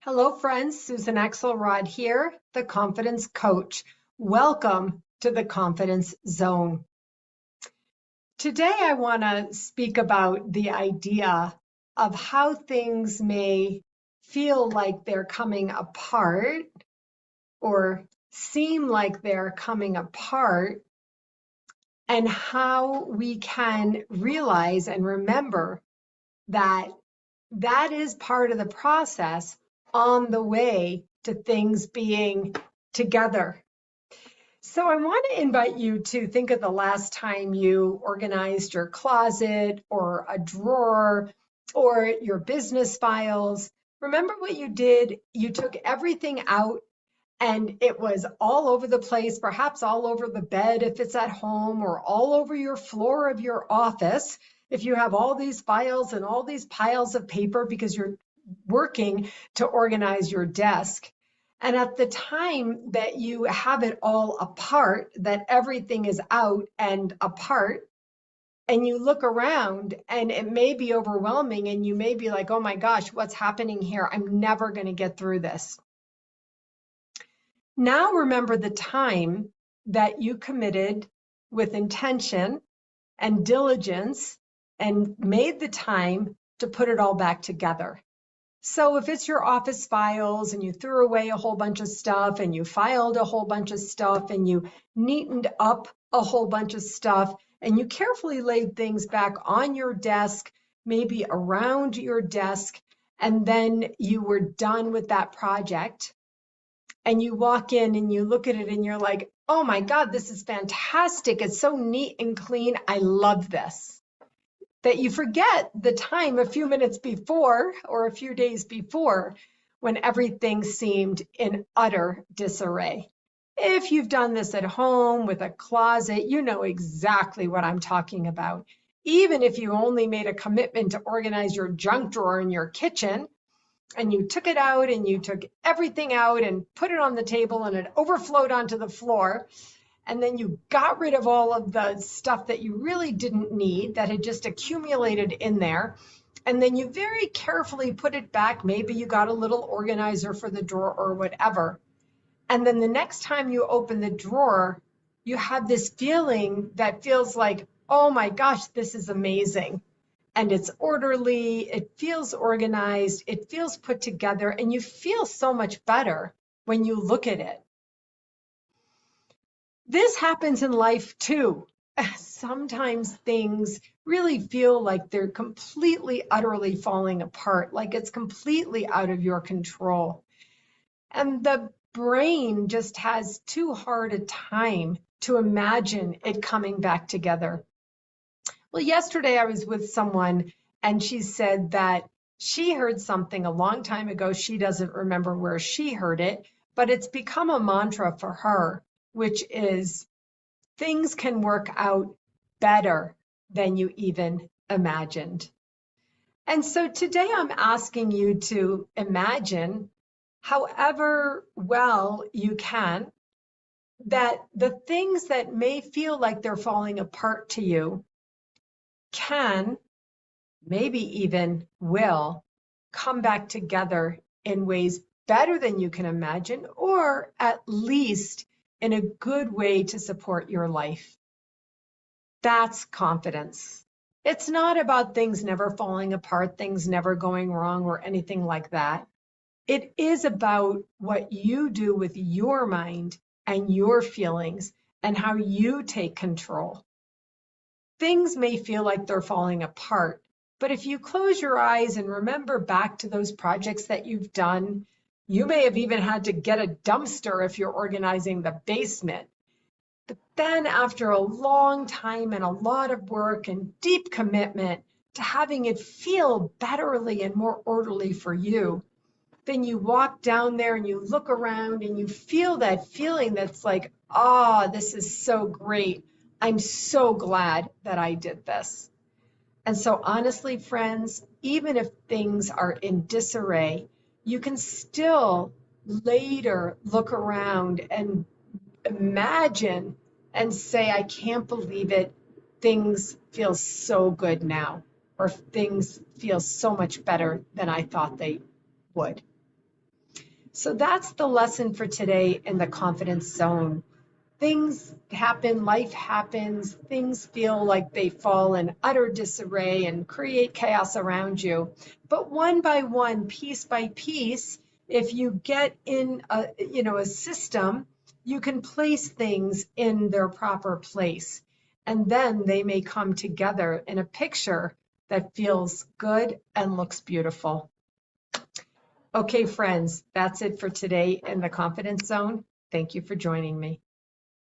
Hello, friends. Susan Axelrod here, the Confidence Coach. Welcome to the Confidence Zone. Today, I want to speak about the idea of how things may feel like they're coming apart or seem like they're coming apart, and how we can realize and remember that that is part of the process on the way to things being together. So I want to invite you to think of the last time you organized your closet or a drawer or your business files. Remember what you did? You took everything out and it was all over the place, perhaps all over the bed if it's at home, or all over your floor of your office if you have all these files and all these piles of paper because you're working to organize your desk. And at the time that you have it all apart, that everything is out and apart, and you look around and it may be overwhelming and you may be like, oh my gosh, what's happening here? I'm never going to get through this. Now remember the time that you committed with intention and diligence and made the time to put it all back together. So if it's your office files and you threw away a whole bunch of stuff and you filed a whole bunch of stuff and you neatened up a whole bunch of stuff and you carefully laid things back on your desk, maybe around your desk, and then you were done with that project, and you walk in and you look at it and you're like, oh my God, this is fantastic. It's so neat and clean. I love this. That you forget the time a few minutes before or a few days before when everything seemed in utter disarray. If you've done this at home with a closet, you know exactly what I'm talking about. Even if you only made a commitment to organize your junk drawer in your kitchen, and you took it out and you took everything out and put it on the table and it overflowed onto the floor. And then you got rid of all of the stuff that you really didn't need that had just accumulated in there. And then you very carefully put it back. Maybe you got a little organizer for the drawer or whatever. And then the next time you open the drawer, you have this feeling that feels like, oh my gosh, this is amazing. And it's orderly, it feels organized, it feels put together, and you feel so much better when you look at it. This happens in life too. Sometimes things really feel like they're completely, utterly falling apart, like it's completely out of your control. And the brain just has too hard a time to imagine it coming back together. Well, yesterday I was with someone and she said that she heard something a long time ago. She doesn't remember where she heard it, but it's become a mantra for her, which is things can work out better than you even imagined. And so today I'm asking you to imagine, however well you can, that the things that may feel like they're falling apart to you can, maybe even will, come back together in ways better than you can imagine, or at least in a good way to support your life. That's confidence. It's not about things never falling apart, things never going wrong, or anything like that. It is about what you do with your mind and your feelings and how you take control. Things may feel like they're falling apart, but if you close your eyes and remember back to those projects that you've done, you may have even had to get a dumpster if you're organizing the basement. But then after a long time and a lot of work and deep commitment to having it feel betterly and more orderly for you, then you walk down there and you look around and you feel that feeling that's like, oh, this is so great. I'm so glad that I did this. And so honestly, friends, even if things are in disarray, you can still later look around and imagine and say, I can't believe it. Things feel so good now, or things feel so much better than I thought they would. So that's the lesson for today in the confidence zone. Things happen, life happens, things feel like they fall in utter disarray and create chaos around you. But one by one, piece by piece, if you get in a system, you can place things in their proper place. And then they may come together in a picture that feels good and looks beautiful. Okay, friends, that's it for today in the Confidence Zone. Thank you for joining me.